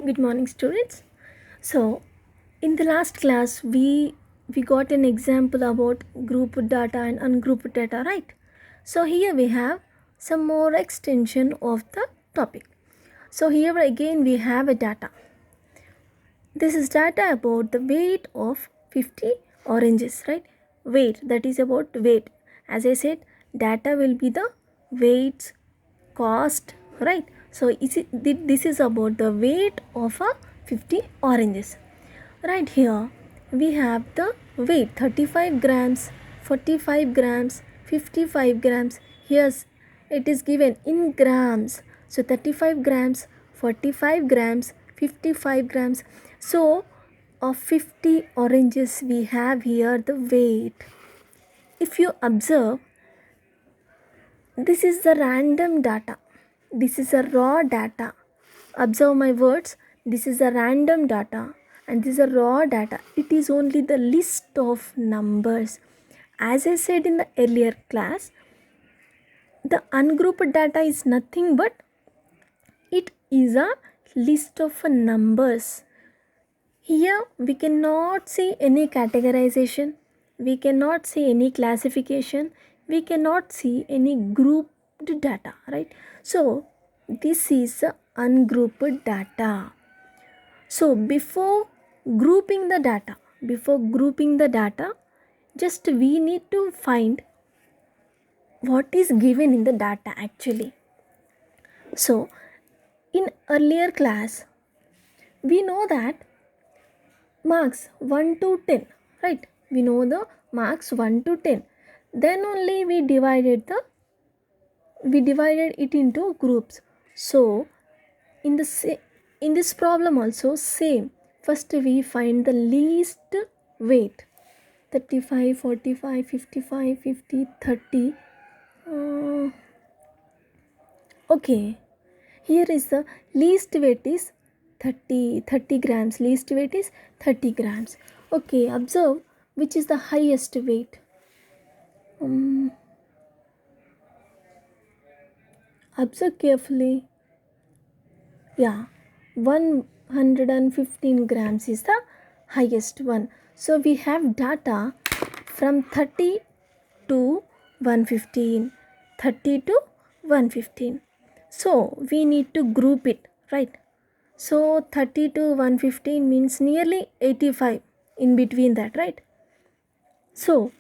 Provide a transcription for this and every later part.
Good morning, students. So, in the last class, we got an example about grouped data and ungrouped data, right? So here we have some more extension of the topic. So here again we have a data. This is data about the weight of 50 oranges, right? Weight, that is about weight. As I said, data will be the weights, cost, right? So this is about the weight of a 50 oranges. Right here we have the weight 35 grams, 45 grams, 55 grams. Here it is given in grams. So 35 grams, 45 grams, 55 grams. So of 50 oranges we have here the weight. If you observe, this is the random data. This is a raw data. Observe my words. This is a random data and this is a raw data. It is only the list of numbers. As I said in the earlier class, the ungrouped data is nothing but it is a list of numbers. Here we cannot see any categorization, we cannot see any classification, we cannot see any grouped data, right? So this is ungrouped data. So before grouping the data, just we need to find what is given in the data actually. So in earlier class, we know that marks 1 to 10, right? We know the marks 1 to 10. Then only we divided it into groups. So in this problem also same. First we find the least weight. 35, 45, 55, 50, 30. Okay, here is the least weight is 30 grams. Least weight is 30 grams. Okay, observe which is the highest weight. Observe carefully. Yeah, 115 grams is the highest one. So we have data from 30 to 115. 30 to 115. So we need to group it, right? So 30 to 115 means nearly 85 in between that, right? So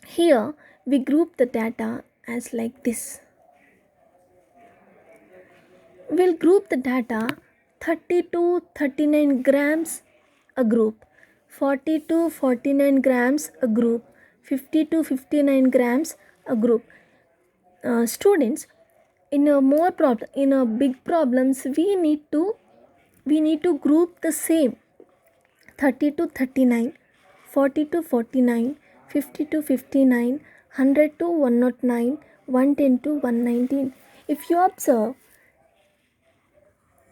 here we group the data as like this. We'll group the data 30 to 39 grams a group, 40 to 49 grams a group, 50 to 59 grams a group. Students, in a big problems we need to group the same 30 to 39, 40 to 49, 50 to 59, 100 to 109, 110 to 119. If you observe,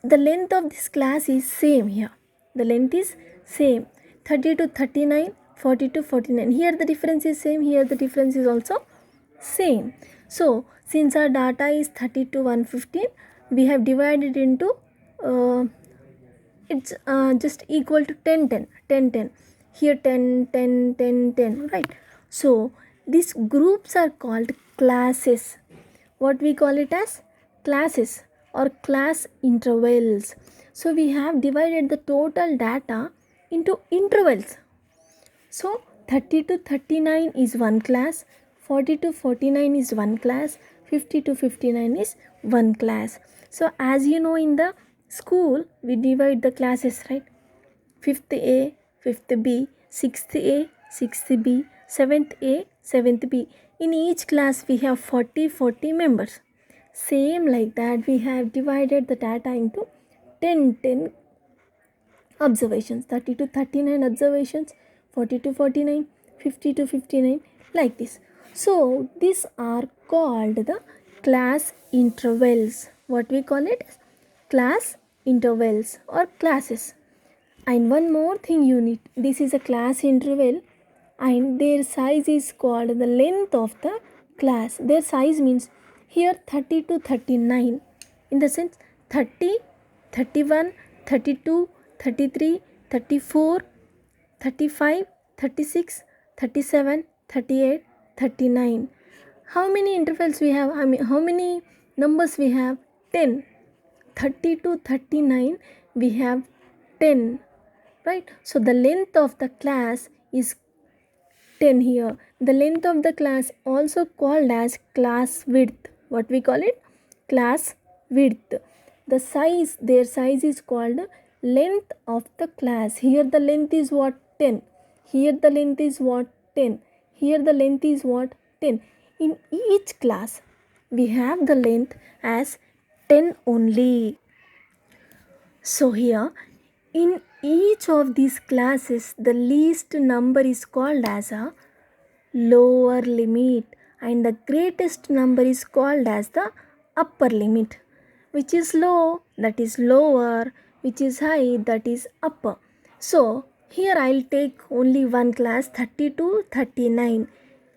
the length of this class is same here. The length is same. 30 to 39, 40 to 49. Here the difference is same. Here the difference is also same. So since our data is 30 to 115, we have divided into it's just equal to 10 10 10 10. Here 10 10 10 10, right? So these groups are called classes. What we call it as classes or class intervals. So we have divided the total data into intervals. So 30 to 39 is one class, 40 to 49 is one class, 50 to 59 is one class. So as you know, in the school we divide the classes, right? 5th A, 5th B, 6th A, 6th B, 7th A, 7th B. In each class we have 40 members. Same like that we have divided the data into 10 observations, 30 to 39 observations, 40 to 49, 50 to 59, like this. So these are called the class intervals. What we call it? Class intervals or classes. And one more thing you need, this is a class interval and their size is called the length of the class. Their size means here 30 to 39, in the sense 30, 31, 32, 33, 34, 35, 36, 37, 38, 39. How many intervals we have? How many numbers we have? 10. 30 to 39 we have 10, right? So the length of the class is 10 here. The length of the class also called as class width. What we call it? Class width. The size, their size is called length of the class. Here the length is what? 10. Here the length is what? 10. Here the length is what? 10. In each class we have the length as 10 only. So here in each of these classes the least number is called as a lower limit and the greatest number is called as the upper limit. Which is low, that is lower, which is high, that is upper. So here I'll take only one class, 30 to 39.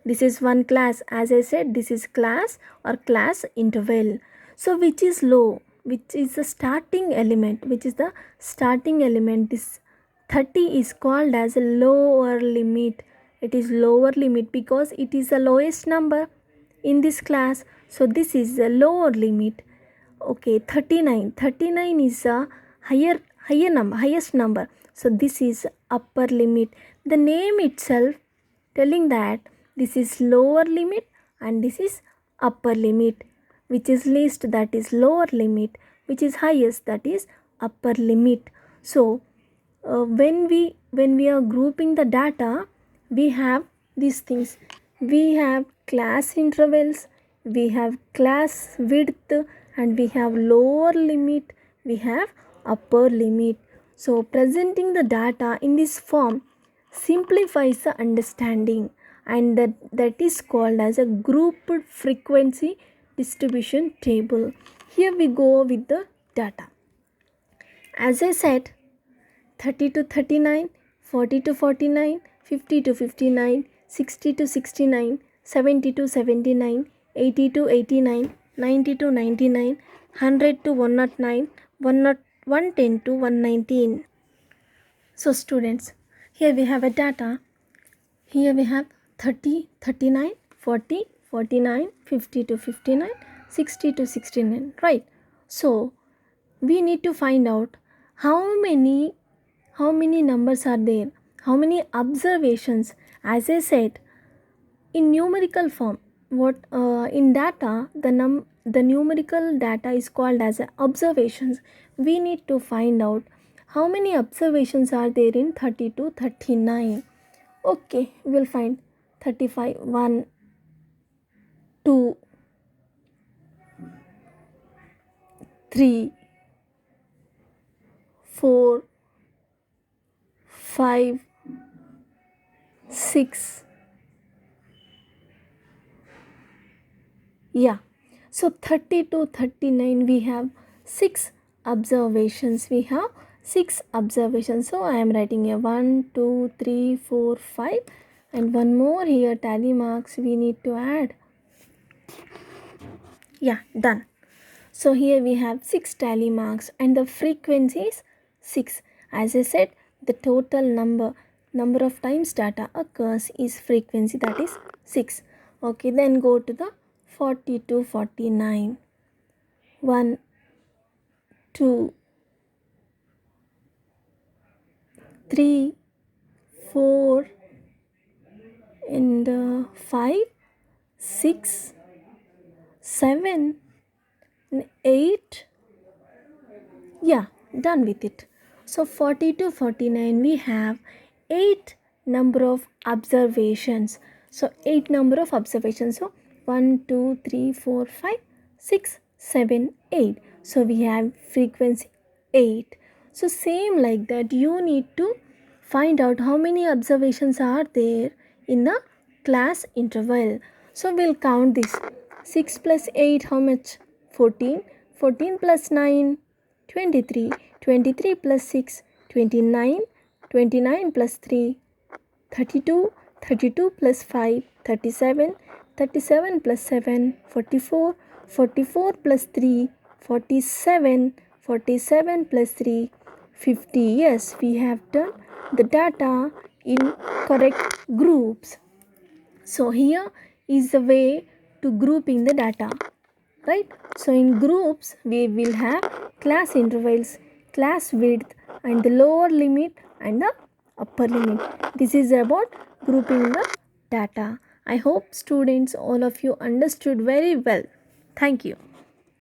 This is one class. As I said, this is class or class interval. So which is low? Which is the starting element? Which is the starting element? This 30 is called as a lower limit. It is lower limit because it is the lowest number in this class. So this is the lower limit. Okay, 39. 39 is a highest number. So this is upper limit. The name itself telling that this is lower limit and this is upper limit. Which is least, that is lower limit. Which is highest, that is upper limit. So when we are grouping the data, we have these things. We have class intervals, we have class width, and we have lower limit, we have upper limit. So presenting the data in this form simplifies the understanding, and that is called as a grouped frequency distribution table. Here we go with the data. As I said, 30 to 39, 40 to 49, 50 to 59, 60 to 69, 70 to 79, 80 to 89, 90 to 99, 100 to 109, 110 to 119. So students, here we have a data. Here we have 30, 39, 40, 49, 50 to 59, 60 to 69, right? So we need to find out how many numbers are there, how many observations. As I said, in numerical form, in data, the numerical data is called as observations. We need to find out how many observations are there in 30 to 39. Okay, we'll find 35, 1, 2, 3, 4, 5, 6. Yeah, so 30 to 39 we have 6 observations. We have 6 observations. So I am writing here 1, 2, 3, 4, 5 and one more here tally marks we need to add. Yeah, done. So here we have 6 tally marks and the frequency is 6. As I said, the total number of times data occurs is frequency, that is 6. Okay, then go to the 40 to 49. 1, 2, 3, 4 and 5, 6, 7, 8. Yeah, done with it. So 40 to 49 we have 8 number of observations. So 8 number of observations. So 1, 2, 3, 4, 5, 6, 7, 8. So we have frequency 8. So same like that, you need to find out how many observations are there in the class interval. So we'll count this. 6 plus 8, how much? 14. 14 plus 9, 23. 23 plus 6, 29. 29 plus 3, 32. 32 plus 5, 37. 37 plus 7, 44. 44 plus 3, 47. 47 plus 3, 50. Yes, we have done the data in correct groups. So here is the way to grouping the data, right? So in groups we will have class intervals, class width, and the lower limit and the upper limit. This is about grouping the data. I hope students, all of you understood very well. Thank you.